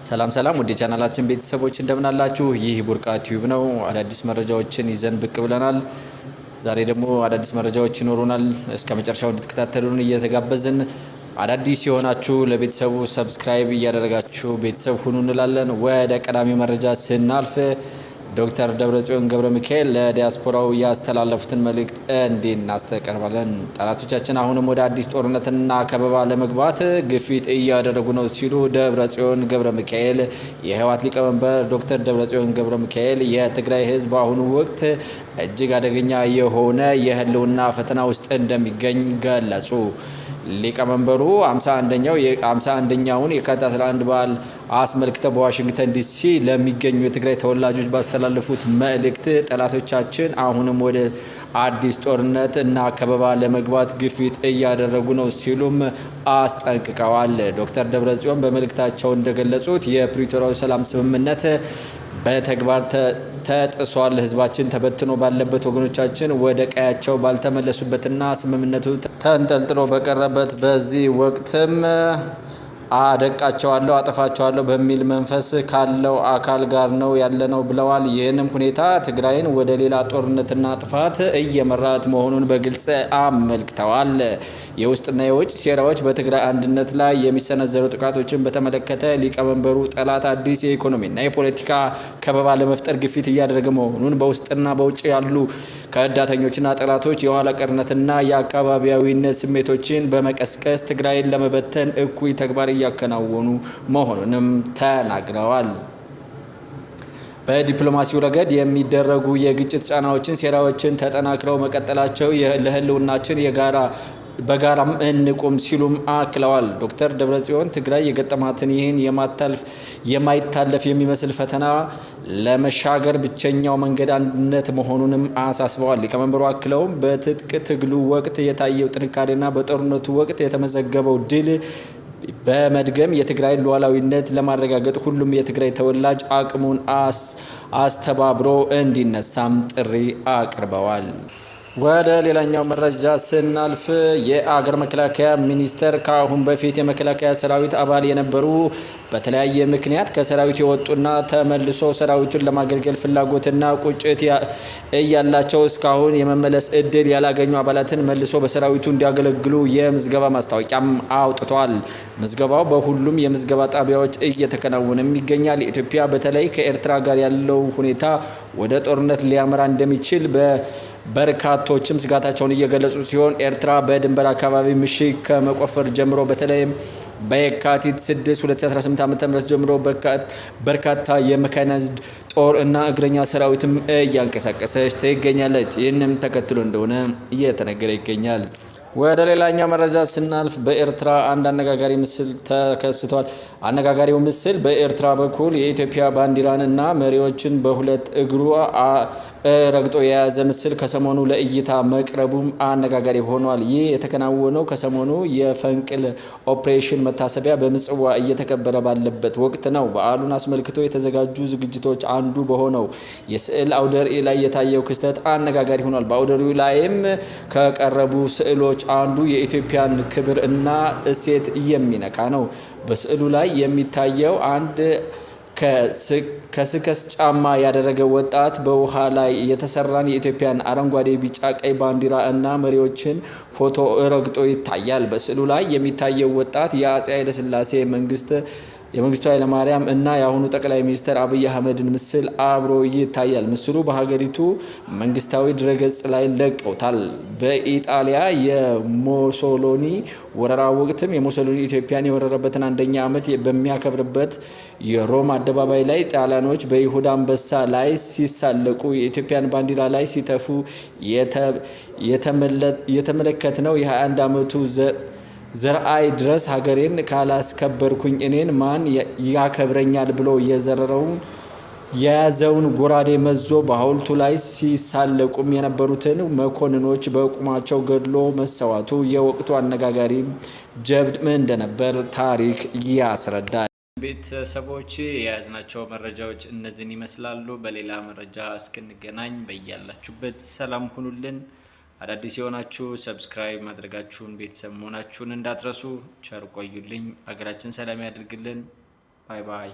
ሰላም ሰላም ወደ ቻናላችን ቤተሰቦች እንደምን አላችሁ? ይህ ቡርቃ ቲዩብ ነው። አዳዲስ መረጃዎችን ይዘን ብቅ ብለናል። ዛሬ ደግሞ አዳዲስ መረጃዎች ይኖሩናል። እስከ መጨረሻው እንድትከታተሉን እየተጋበዝን አዳዲስ የሆናችሁ ለቤተሰቡ ሰብስክራይብ እያደረጋችሁ ቤተሰብ ሁኑ እንላለን። ወደ ቀዳሚ መረጃ ስናልፍ ዶክተር ደብረጽዮን ገብረሚካኤል ለዲያስፖራው ያስተላለፉትን መልእክት እንዲህ እናስተቀርባለን። ጠላቶቻችን አሁንም ወደ አዲስ ጦርነትና ከበባ ለመግባት ግፊት እያደረጉ ነው ሲሉ ደብረጽዮን ገብረሚካኤል የህወሓት ሊቀመንበር ዶክተር ደብረጽዮን ገብረሚካኤል የትግራይ ህዝብ በአሁኑ ወቅት እጅግ አደገኛ የሆነ የህልውና ፈተና ውስጥ እንደሚገኝ ገለጹ። ሊቀመንበሩ 51ኛውን የካቲት 11 በዓል አስመልክተው በዋሽንግተን ዲሲ ለሚገኙ የትግራይ ተወላጆች ባስተላለፉት መልእክት ጠላቶቻችን አሁንም ወደ አዲስ ጦርነት እና ከበባ ለመግባት ግፊት እያደረጉ ነው ሲሉም አስጠንቅቀዋል። ዶክተር ደብረጽዮን በመልእክታቸው እንደገለጹት የፕሪቶሪያው ሰላም ስምምነት በተግባር ተጥሷል። ህዝባችን ተበትኖ ባለበት ወገኖቻችን ወደ ቀያቸው ባልተመለሱበትና ስምምነቱ ተንጠልጥሎ በቀረበት በዚህ ወቅትም አደቃቸዋለሁ አጠፋቸዋለሁ በሚል መንፈስ ካለው አካል ጋር ነው ያለነው ብለዋል። ይህንም ሁኔታ ትግራይን ወደ ሌላ ጦርነትና ጥፋት እየመራት መሆኑን በግልጽ አመልክተዋል። የውስጥና የውጭ ሴራዎች በትግራይ አንድነት ላይ የሚሰነዘሩ ጥቃቶችን በተመለከተ ሊቀመንበሩ ጠላት አዲስ የኢኮኖሚና የፖለቲካ ከበባ ለመፍጠር ግፊት እያደረገ መሆኑን በውስጥና በውጭ ያሉ ከዳተኞችና ጠላቶች የኋላ ቀርነትና የአካባቢያዊነት ስሜቶችን በመቀስቀስ ትግራይን ለመበተን እኩይ ተግባር እያከናወኑ መሆኑንም ተናግረዋል። በዲፕሎማሲው ረገድ የሚደረጉ የግጭት ጫናዎችን፣ ሴራዎችን ተጠናክረው መቀጠላቸው ለህልውናችን በጋራም እንቁም ሲሉም አክለዋል። ዶክተር ደብረጽዮን ትግራይ የገጠማትን ይህን የማይታለፍ የሚመስል ፈተና ለመሻገር ብቸኛው መንገድ አንድነት መሆኑንም አሳስበዋል። ሊቀመንበሩ አክለውም በትጥቅ ትግሉ ወቅት የታየው ጥንካሬና በጦርነቱ ወቅት የተመዘገበው ድል በመድገም የትግራይን ሉዓላዊነት ለማረጋገጥ ሁሉም የትግራይ ተወላጅ አቅሙን አስተባብሮ እንዲነሳም ጥሪ አቅርበዋል። ወደ ሌላኛው መረጃ ስናልፍ የአገር መከላከያ ሚኒስቴር ከአሁን በፊት የመከላከያ ሰራዊት አባል የነበሩ በተለያየ ምክንያት ከሰራዊት የወጡና ተመልሶ ሰራዊቱን ለማገልገል ፍላጎትና ቁጭት እያላቸው እስካሁን የመመለስ እድል ያላገኙ አባላትን መልሶ በሰራዊቱ እንዲያገለግሉ የምዝገባ ማስታወቂያም አውጥቷል። ምዝገባው በሁሉም የምዝገባ ጣቢያዎች እየተከናወነም ይገኛል። ኢትዮጵያ በተለይ ከኤርትራ ጋር ያለው ሁኔታ ወደ ጦርነት ሊያመራ እንደሚችል በርካቶችም ስጋታቸውን እየገለጹ ሲሆን ኤርትራ በድንበር አካባቢ ምሽግ ከመቆፈር ጀምሮ በተለይም በየካቲት 6 2018 ዓ.ም ጀምሮ በርካታ የሜካናይዝድ ጦር እና እግረኛ ሰራዊትም እያንቀሳቀሰች ትገኛለች። ይህንም ተከትሎ እንደሆነ እየተነገረ ይገኛል። ወደ ሌላኛው መረጃ ስናልፍ በኤርትራ አንድ አነጋጋሪ ምስል ተከስቷል። አነጋጋሪው ምስል በኤርትራ በኩል የኢትዮጵያ ባንዲራን እና መሪዎችን በሁለት እግሩ ረግጦ የያዘ ምስል ከሰሞኑ ለእይታ መቅረቡም አነጋጋሪ ሆኗል። ይህ የተከናወነው ከሰሞኑ የፈንቅል ኦፕሬሽን መታሰቢያ በምጽዋ እየተከበረ ባለበት ወቅት ነው። በዓሉን አስመልክቶ የተዘጋጁ ዝግጅቶች አንዱ በሆነው የስዕል አውደ ርዕይ ላይ የታየው ክስተት አነጋጋሪ ሆኗል። በአውደ ርዕዩ ላይም ከቀረቡ ስዕሎች አንዱ የኢትዮጵያን ክብር እና እሴት የሚነካ ነው። በስዕሉ ላይ የሚታየው አንድ ከስከስ ጫማ ያደረገ ወጣት በውሃ ላይ የተሰራን የኢትዮጵያን አረንጓዴ፣ ቢጫ፣ ቀይ ባንዲራ እና መሪዎችን ፎቶ ረግጦ ይታያል። በስዕሉ ላይ የሚታየው ወጣት የአፄ ኃይለሥላሴ የመንግስቱ ኃይለማርያም እና የአሁኑ ጠቅላይ ሚኒስትር አብይ አህመድን ምስል አብሮ ይታያል። ምስሉ በሀገሪቱ መንግስታዊ ድረገጽ ላይ ለቀውታል። በኢጣሊያ የሙሶሎኒ ወረራ ወቅትም የሙሶሎኒ ኢትዮጵያን የወረረበትን 1ኛ ዓመት በሚያከብርበት የሮም አደባባይ ላይ ጣሊያኖች በይሁዳ አንበሳ ላይ ሲሳለቁ የኢትዮጵያን ባንዲራ ላይ ሲተፉ የተመለከትነው የ21 ዓመቱ ዘርአይ ድረስ ሀገሬን ካላስከበርኩኝ እኔን ማን ያከብረኛል ብሎ የያዘውን ጎራዴ መዞ በሐውልቱ ላይ ሲሳለቁም የነበሩትን መኮንኖች በቁማቸው ገድሎ መሰዋቱ የወቅቱ አነጋጋሪ ጀብድ እንደነበር ታሪክ ያስረዳል። ቤተሰቦች የያዝናቸው መረጃዎች እነዚህን ይመስላሉ። በሌላ መረጃ እስክንገናኝ በያላችሁበት ሰላም ሁኑልን። አዳዲስ የሆናችሁ ሰብስክራይብ ማድረጋችሁን ቤተሰብ መሆናችሁን እንዳትረሱ። ቸር ቆዩልኝ። አገራችን ሰላም ያድርግልን። ባይ ባይ።